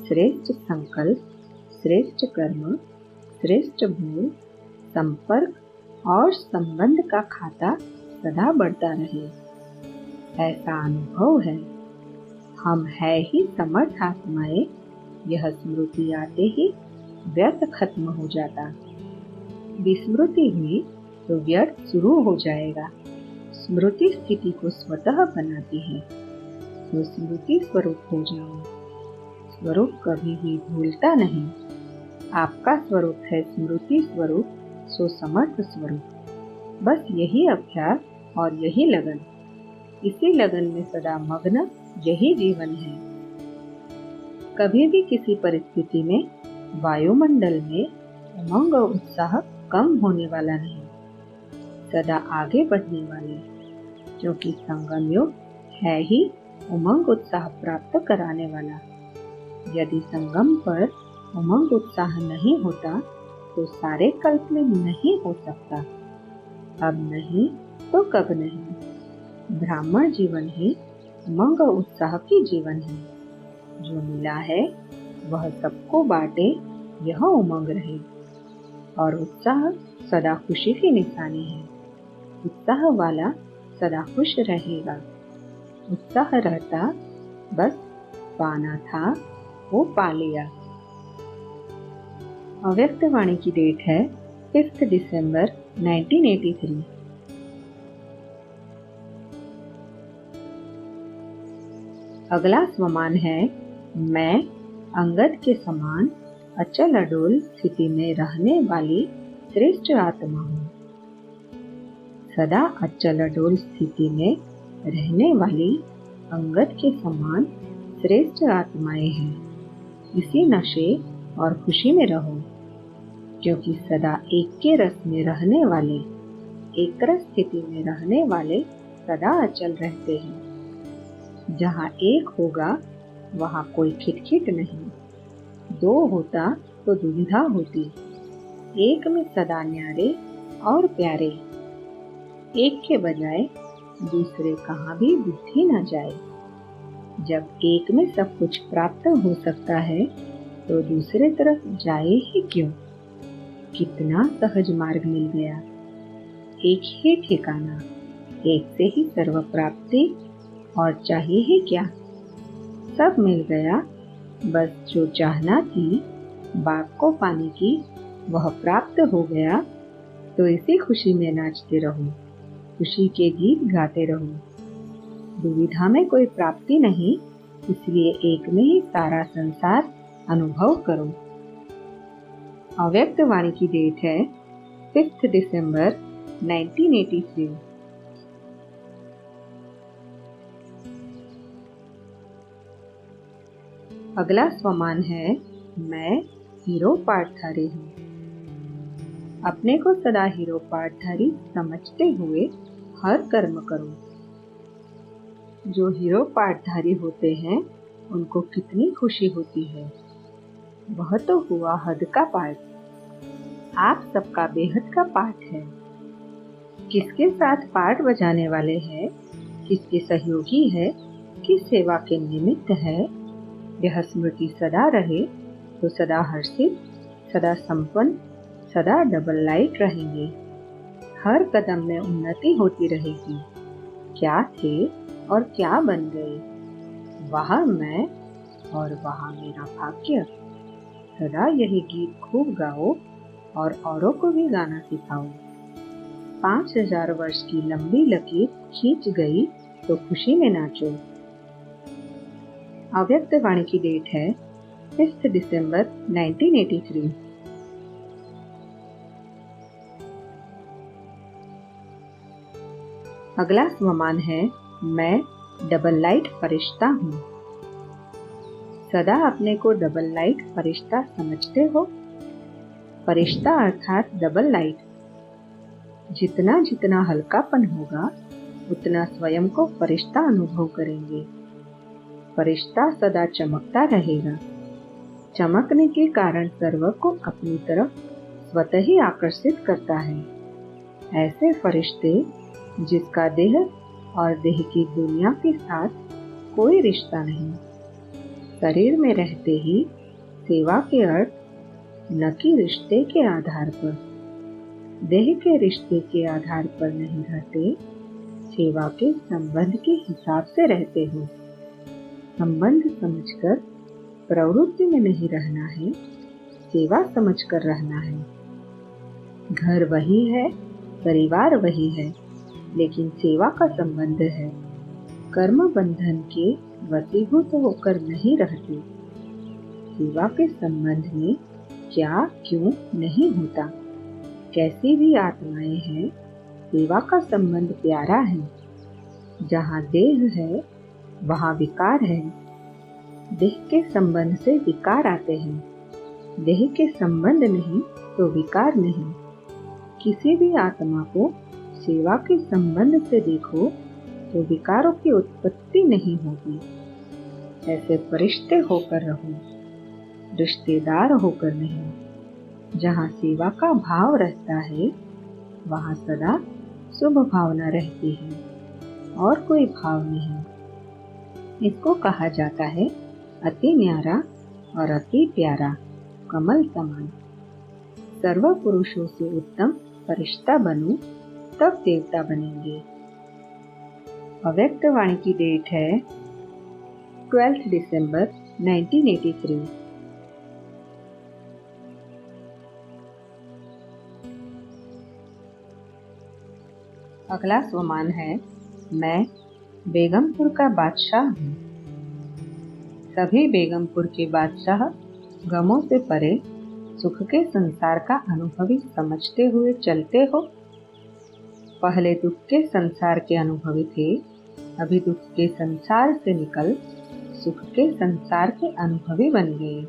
श्रेष्ठ संकल्प, श्रेष्ठ कर्म, श्रेष्ठ बोल, संपर्क और संबंध का खाता सदा बढ़ता रहे, ऐसा अनुभव है। हम है ही समर्थ आत्माएं, यह स्मृति आते ही व्यर्थ खत्म हो जाता। विस्मृति हुई तो व्यर्थ शुरू हो जाएगा। स्मृति स्थिति को स्वतः बनाती है, तो स्मृति स्वरूप हो जाओ। स्वरूप कभी भी भूलता नहीं। आपका स्वरूप है स्मृति स्वरूप, सो समर्थ स्वरूप। बस यही अभ्यास और यही लगन, इसी लगन में सदा मग्न यही जीवन है। कभी भी किसी परिस्थिति में वायुमंडल में उमंग और उत्साह कम होने वाला नहीं, सदा आगे बढ़ने वाले, क्योंकि संगम योग है ही उमंग उत्साह प्राप्त कराने वाला। यदि संगम पर उमंग उत्साह नहीं होता तो सारे कल्प में नहीं हो सकता। अब नहीं तो कब नहीं। ब्राह्मण जीवन ही उमंग उत्साह की जीवन है। जो मिला है वह सबको बांटे, यह उमंग रहे। और उत्साह सदा खुशी की निशानी है। उत्साह वाला सदा खुश रहेगा। उत्साह रहता, बस पाना था वो पा लिया। अव्यक्त वाणी की डेट है 5 दिसंबर 1983। अगला स्वमान है मैं अंगद के समान अचल अडोल स्थिति में रहने वाली श्रेष्ठ आत्मा हूँ। सदा अचल अडोल स्थिति में रहने वाली अंगद के समान श्रेष्ठ आत्माएं हैं। इसी नशे और खुशी में रहो, क्योंकि सदा एक के रस में रहने वाले, एक रस स्थिति में रहने वाले सदा अचल रहते हैं। जहाँ एक होगा वहाँ कोई खिटखिट नहीं। दो होता तो दुविधा होती। एक में सदा न्यारे और प्यारे। एक के बजाय दूसरे कहाँ भी बुद्धि न जाए। जब एक में सब कुछ प्राप्त हो सकता है तो दूसरे तरफ जाए ही क्यों। कितना सहज मार्ग मिल गया। एक ही ठिकाना, एक से ही सर्व प्राप्ति, और चाहिए ही क्या। सब मिल गया। बस जो चाहना थी बाग को पाने की वह प्राप्त हो गया। तो इसी खुशी में नाचते रहो, खुशी के गीत गाते रहो। दुविधा में कोई प्राप्ति नहीं, इसलिए एक में ही सारा संसार अनुभव करो। अव्यक्त वाणी की डेट है 5 दिसंबर 1983। अगला स्वमान है मैं हीरो पाठधारी हूँ। अपने को सदा हीरो पाठधारी समझते हुए हर कर्म करो। जो हीरो पाठधारी होते हैं उनको कितनी खुशी होती है। वह तो हुआ हद का पाठ। आप सबका बेहद का पाठ है। किसके साथ पाठ बजाने वाले हैं, किसके सहयोगी है, किस सेवा के निमित्त है, यह स्मृति सदा रहे तो सदा हर्षित, सदा संपन्न, सदा डबल लाइट रहेंगे। हर कदम में उन्नति होती रहेगी। क्या थे और क्या बन गए, वहाँ मैं और वहाँ मेरा भाग्य। सदा यही गीत खूब गाओ और औरों को भी गाना सिखाओ। 5000 वर्ष की लंबी लकीर खींच गई तो खुशी में नाचो। अव्यक्त वाणी की डेट है 5 दिसंबर 1983। अगला स्वमान है मैं डबल लाइट फरिश्ता हूँ। सदा अपने को डबल लाइट फरिश्ता समझते हो। फरिश्ता अर्थात डबल लाइट। जितना जितना हल्कापन होगा उतना स्वयं को फरिश्ता अनुभव करेंगे। फरिश्ता सदा चमकता रहेगा। चमकने के कारण सर्व को अपनी तरफ स्वतः ही आकर्षित करता है। ऐसे फरिश्ते जिसका देह और देह की दुनिया के साथ कोई रिश्ता नहीं, शरीर में रहते ही सेवा के अर्थ न कि रिश्ते के आधार पर, देह के रिश्ते के आधार पर नहीं रहते, सेवा के संबंध के हिसाब से रहते हो। संबंध समझकर प्रवृत्ति में नहीं रहना है, सेवा समझकर रहना है। घर वही है, परिवार वही है, लेकिन सेवा का संबंध है। कर्म बंधन के वशीभूत होकर नहीं रहते। सेवा के संबंध में क्या क्यों नहीं होता। कैसी भी आत्माएं हैं, सेवा का संबंध प्यारा है। जहाँ देह है वहाँ विकार है। देह के संबंध से विकार आते हैं। देह के संबंध नहीं तो विकार नहीं। किसी भी आत्मा को सेवा के संबंध से देखो तो विकारों की उत्पत्ति नहीं होगी। ऐसे फरिश्ते होकर रहो, रिश्तेदार होकर नहीं। जहाँ सेवा का भाव रहता है वहाँ सदा शुभ भावना रहती है और कोई भाव नहीं। इसको कहा जाता है अति न्यारा और अति प्यारा, कमल समान। सर्व पुरुषों से उत्तम फरिश्ता बनो तब देवता बनेंगे। अव्यक्त वाणी की डेट है 12 दिसंबर 1983। अगला स्वमान है मैं बेगमपुर का बादशाह हूँ। सभी बेगमपुर के बादशाह गमों से परे सुख के संसार का अनुभवी समझते हुए चलते हो। पहले दुख के संसार के अनुभवी थे, अभी दुख के संसार से निकल सुख के संसार के अनुभवी बन गए।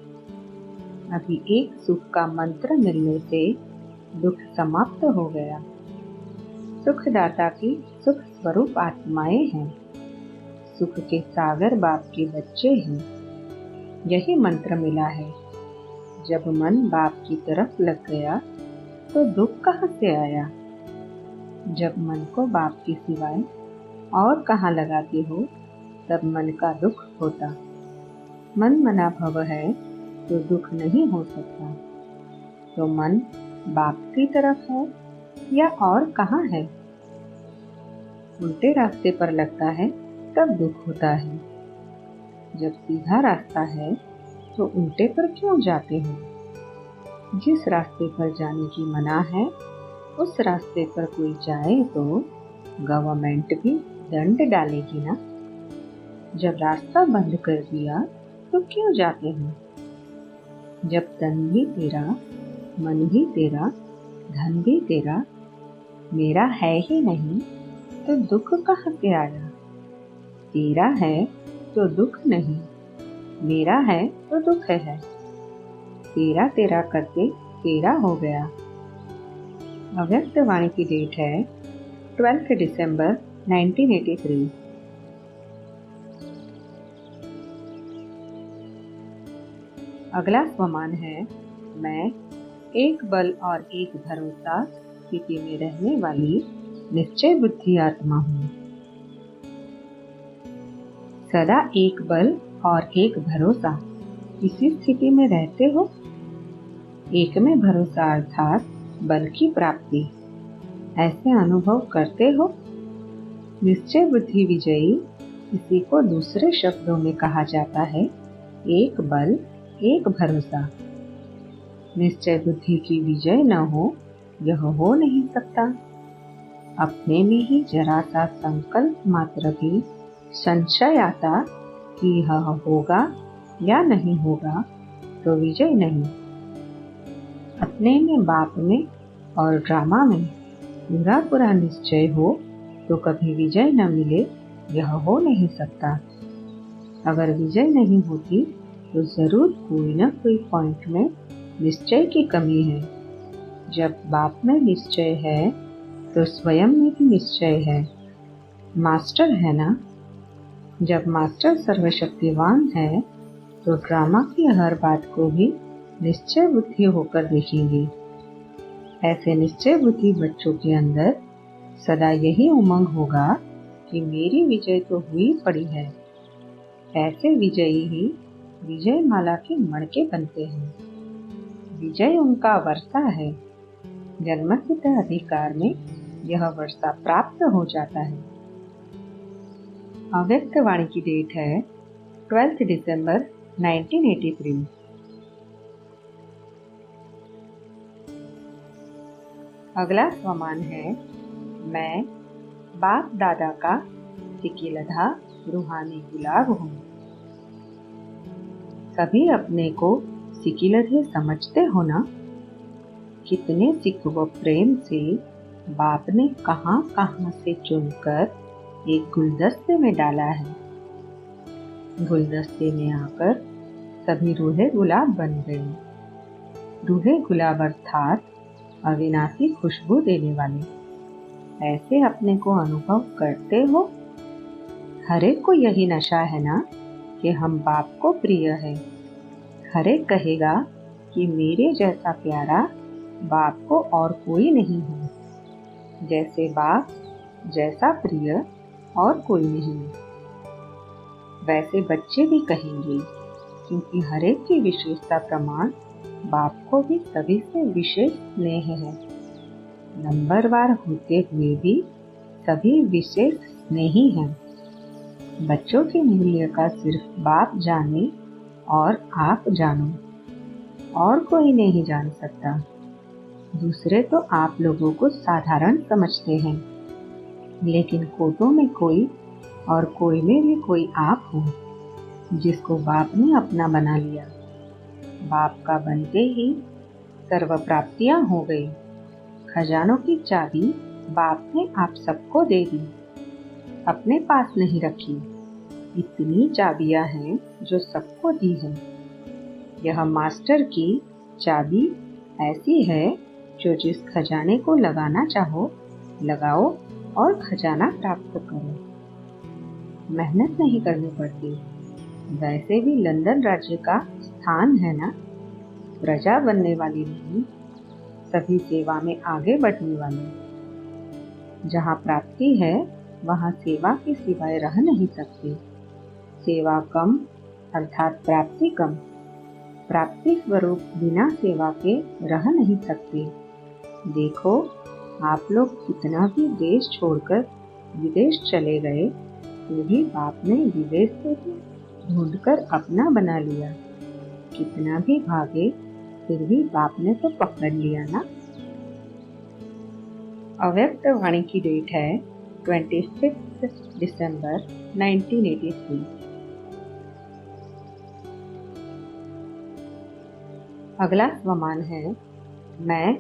अभी एक सुख का मंत्र मिलने से दुख समाप्त हो गया। सुखदाता की सुख स्वरूप आत्माएं हैं। सुख के सागर बाप के बच्चे हैं। यही मंत्र मिला है। जब मन बाप की तरफ लग गया तो दुख कहाँ से आया। जब मन को बाप के सिवाय और कहाँ लगाते हो तब मन का दुख होता। मन मना भव है तो दुख नहीं हो सकता। तो मन बाप की तरफ है या और कहाँ है? उल्टे रास्ते पर लगता है तब दुख होता है। जब सीधा रास्ता है तो उल्टे पर क्यों जाते हो? जिस रास्ते पर जाने की मना है उस रास्ते पर कोई जाए तो गवर्नमेंट भी दंड डालेगी ना। जब रास्ता बंद कर दिया तो क्यों जाते हो? जब तन भी तेरा, मन भी तेरा, धन भी तेरा, मेरा है ही नहीं तो दुख कहाँ से आया? तेरा है तो दुख नहीं, मेरा है तो दुख है। तेरा तेरा करके तेरा हो गया। अव्यक्त वाणी की डेट है 12 दिसंबर 1983। अगला स्वमान है मैं एक बल और एक भरोसा स्थिति में रहने वाली निश्चय बुद्धि आत्मा हूँ। सदा एक बल और एक भरोसा इसी स्थिति में रहते हो। एक में भरोसा अर्थात बल की प्राप्ति, ऐसे अनुभव करते हो। निश्चय बुद्धि विजयी इसी को दूसरे शब्दों में कहा जाता है एक बल एक भरोसा। निश्चय बुद्धि की विजय न हो यह हो नहीं सकता। अपने में ही जरा सा संकल्प मात्र भी संशय आता कि यह होगा या नहीं होगा तो विजय नहीं। अपने में बाप में और ड्रामा में पूरा पूरा निश्चय हो तो कभी विजय न मिले यह हो नहीं सकता। अगर विजय नहीं होती तो जरूर कोई न कोई पॉइंट में निश्चय की कमी है। जब बाप में निश्चय है तो स्वयं में भी निश्चय है। मास्टर है ना। जब मास्टर सर्वशक्तिवान है तो ड्रामा की हर बात को भी निश्चय बुद्धि होकर देखेंगे। ऐसे निश्चय बुद्धि बच्चों के अंदर सदा यही उमंग होगा कि मेरी विजय तो हुई पड़ी है। ऐसे विजयी ही विजय माला के मणके बनते हैं। विजय उनका वर्षा है। जन्मसिद्ध अधिकार में यह वर्षा प्राप्त हो जाता है। अव्यक्त वाणी की डेट है 12 दिसंबर 1983। अगला स्वमान है मैं बाप दादा का सिकीलधा रूहानी गुलाब हूँ। कभी अपने को सिकीलधे समझते हो ना? कितने सिक व प्रेम से बाप ने कहां कहां से चुनकर एक गुलदस्ते में डाला है। गुलदस्ते में आकर सभी रूहे गुलाब बन गए। रूहे गुलाब अर्थात अविनाशी खुशबू देने वाले। ऐसे अपने को अनुभव करते हो। हर एक को यही नशा है ना कि हम बाप को प्रिय है। हर एक कहेगा कि मेरे जैसा प्यारा बाप को और कोई नहीं है। जैसे बाप जैसा प्रिय और कोई नहीं। वैसे बच्चे भी कहेंगे क्योंकि हर एक की विशेषता प्रमाण बाप को भी सभी से विशेष स्नेह है। नंबरवार होते हुए भी सभी विशेष स्नेही हैं। बच्चों के मूल्य का सिर्फ बाप जाने और आप जानो, और कोई नहीं जान सकता। दूसरे तो आप लोगों को साधारण समझते हैं, लेकिन कोटों में कोई और कोई में भी कोई आप हो जिसको बाप ने अपना बना लिया। बाप का बनते ही सर्व प्राप्तियां हो गई। खजानों की चाबी बाप ने आप सबको दे दी, अपने पास नहीं रखी। इतनी चाबियां हैं जो सबको दी है। यह मास्टर की चाबी ऐसी है जो जिस खजाने को लगाना चाहो लगाओ और खजाना प्राप्त करो। मेहनत नहीं करनी पड़ती। वैसे भी लंदन राज्य का स्थान है ना। प्रजा बनने वाली नहीं, सभी सेवा में आगे बढ़ने वाले। जहाँ प्राप्ति है वहाँ सेवा के सिवाय रह नहीं सकते। सेवा कम अर्थात प्राप्ति कम। प्राप्ति स्वरूप बिना सेवा के रह नहीं सकते। देखो, आप लोग कितना भी देश छोड़कर विदेश चले गए, तो भी बाप ने विदेश से भी ढूंढकर अपना बना लिया। कितना भी भागे, फिर भी बाप ने तो पकड़ लिया ना। अव्यक्त वाणी की डेट है 26 दिसंबर 1983। अगला स्वमान है, मैं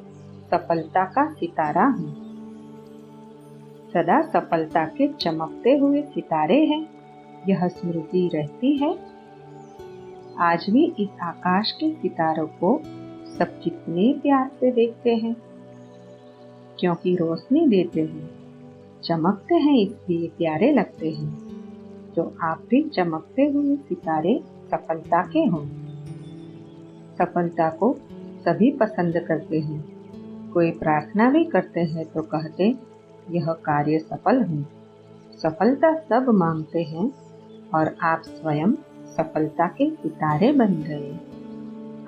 सफलता का सितारा हूँ। सदा सफलता के चमकते हुए सितारे हैं, यह स्मृति रहती है। आज भी इस आकाश के सितारों को सब कितने प्यार से देखते हैं, क्योंकि रोशनी देते हैं, चमकते हैं, इसलिए प्यारे लगते हैं। तो आप भी चमकते हुए सितारे सफलता के हो। सफलता को सभी पसंद करते हैं। कोई प्रार्थना भी करते हैं तो कहते, यह कार्य सफल हो। सफलता सब मांगते हैं और आप स्वयं सफलता के सितारे बन गए।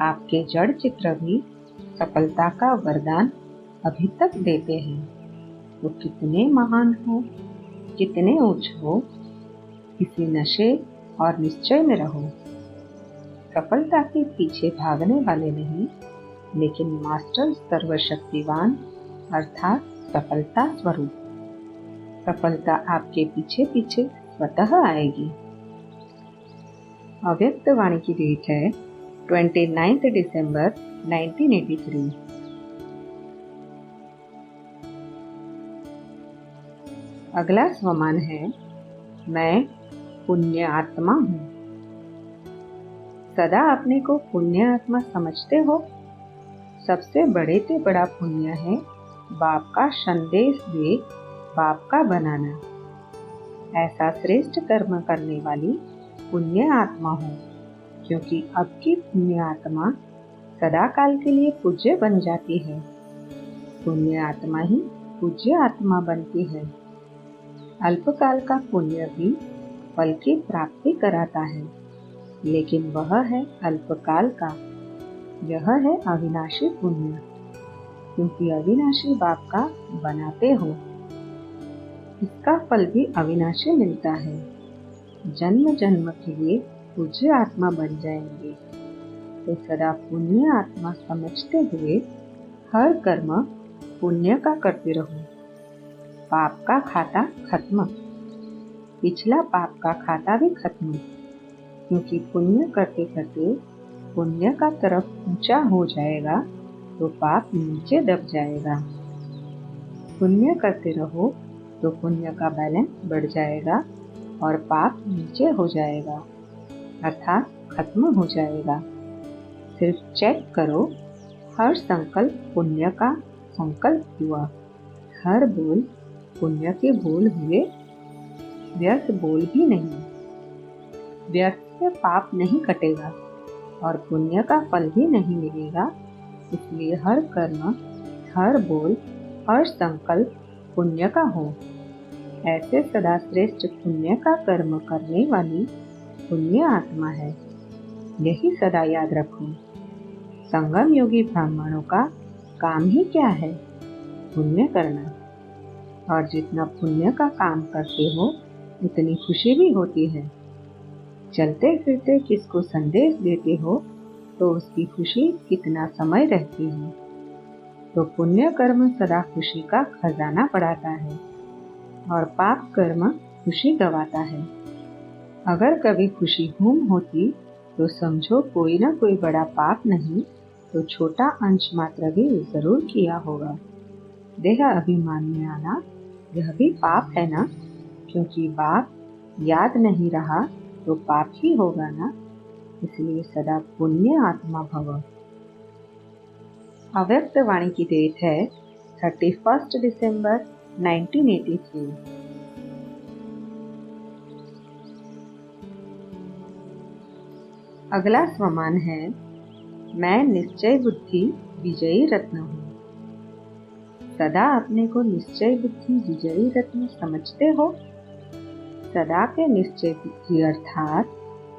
आपके जड़ चित्र भी सफलता का वरदान अभी तक देते हैं। वो कितने महान हो, कितने ऊंच हो, इसी नशे और निश्चय में रहो। सफलता के पीछे भागने वाले नहीं, लेकिन मास्टर सर्वशक्तिवान अर्थात सफलता स्वरूप। सफलता आपके पीछे पीछे स्वतः आएगी। अव्यक्त वाणी की डेट है 29 दिसंबर 1983। अगला स्वमान है, मैं पुण्य आत्मा हूँ। सदा अपने को पुण्य आत्मा समझते हो। सबसे बड़े से बड़ा पुण्य है बाप का संदेश दे बाप का बनाना। ऐसा श्रेष्ठ कर्म करने वाली पुण्य आत्मा हो, क्योंकि अब की पुण्य आत्मा सदा काल के लिए पूज्य बन जाती है। पुण्य आत्मा ही पूज्य आत्मा बनती है। अल्पकाल का पुण्य भी फल की प्राप्ति कराता है, लेकिन वह है अल्पकाल का। यह है अविनाशी पुण्य, क्योंकि अविनाशी बाप का बनाते हो। इसका फल भी अविनाशी मिलता है। जन्म जन्म के लिए पूज्य आत्मा बन जाएंगे। तो सदा पुण्य आत्मा समझते हुए हर कर्म पुण्य का करते रहो। पाप का खाता खत्म, पिछला पाप का खाता भी खत्म, क्योंकि पुण्य करते करते पुण्य का तरफ ऊंचा हो जाएगा तो पाप नीचे दब जाएगा। पुण्य करते रहो तो पुण्य का बैलेंस बढ़ जाएगा और पाप नीचे हो जाएगा, अर्थात खत्म हो जाएगा। सिर्फ चेक करो, हर संकल्प पुण्य का संकल्प हुआ, हर बोल पुण्य के बोल हुए, व्यर्थ बोल भी नहीं। व्यर्थ से पाप नहीं कटेगा और पुण्य का फल भी नहीं मिलेगा। इसलिए हर कर्म, हर बोल, हर संकल्प पुण्य का हो। ऐसे सदा श्रेष्ठ पुण्य का कर्म करने वाली पुण्य आत्मा है। यही सदा याद रखो। संगम योगी ब्राह्मणों का काम ही क्या है? पुण्य करना। और जितना पुण्य का काम करते हो उतनी खुशी भी होती है। चलते फिरते किसको संदेश देते हो तो उसकी खुशी कितना समय रहती है। तो पुण्य कर्म सदा खुशी का खजाना बढ़ाता है और पाप कर्म खुशी गवाता है। अगर कभी खुशी गुम होती तो समझो कोई ना कोई बड़ा पाप नहीं तो छोटा अंश मात्र भी जरूर किया होगा। देह अभिमान में आना यह भी पाप है ना, क्योंकि बाप याद नहीं रहा तो पाप ही होगा ना। इसलिए सदा पुण्य आत्मा भव। अव्यक्त वाणी की डेट है 31 दिसंबर 1983। अगला स्वमान है, मैं निश्चय बुद्धि विजयी रत्न हूँ। सदा अपने को निश्चय बुद्धि विजयी रत्न समझते हो। सदा के निश्चय बुद्धि अर्थात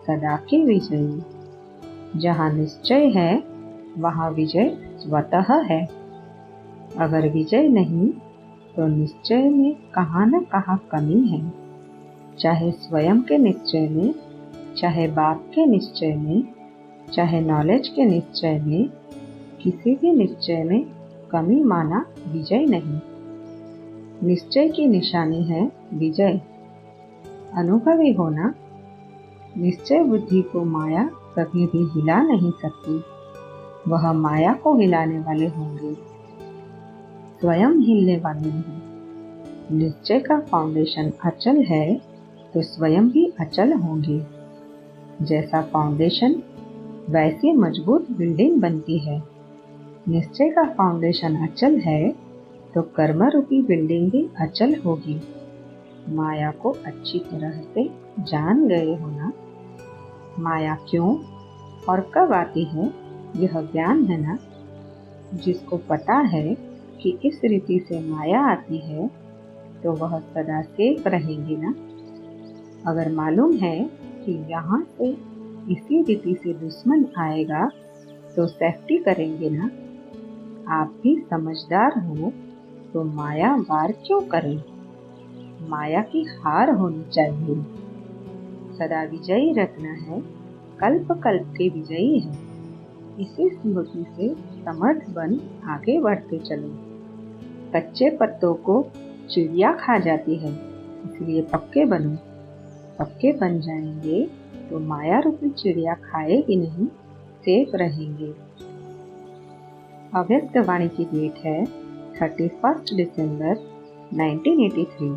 सदा के विजयी। जहाँ निश्चय है वहाँ विजय स्वतः है। अगर विजय नहीं तो निश्चय में कहाँ न कहाँ कमी है। चाहे स्वयं के निश्चय में, चाहे बाप के निश्चय में, चाहे नॉलेज के निश्चय में, किसी भी निश्चय में कमी माना विजय नहीं। निश्चय की निशानी है विजय। अनुभवी होना। निश्चय बुद्धि को माया कभी भी हिला नहीं सकती, वह माया को हिलाने वाले होंगे, स्वयं हिलने वाले नहीं। निश्चय का फाउंडेशन अचल है तो स्वयं भी अचल होंगे। जैसा फाउंडेशन वैसी मजबूत बिल्डिंग बनती है। निश्चय का फाउंडेशन अचल है तो कर्म रूपी बिल्डिंग भी अचल होगी। माया को अच्छी तरह से जान गए हो ना। माया क्यों और कब आती है यह ज्ञान है ना। जिसको पता है कि इस रीति से माया आती है तो वह सदा सेफ रहेंगे ना। अगर मालूम है कि यहाँ से इसी रीति से दुश्मन आएगा तो सेफ्टी करेंगे ना। आप भी समझदार हो तो माया वार क्यों करें। माया की हार होनी चाहिए। सदा विजयी रखना है, कल्प कल्प के विजयी है। इसी स्मृति से समर्थ बन आगे बढ़ते चलो। कच्चे पत्तों को चिड़िया खा जाती है, इसलिए पक्के बनो। पक्के बन जाएंगे तो माया रूपी चिड़िया खाएगी नहीं, सेफ रहेंगे। अव्यक्त वाणी की डेट है 31 दिसंबर 1983।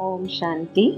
ओम शांति।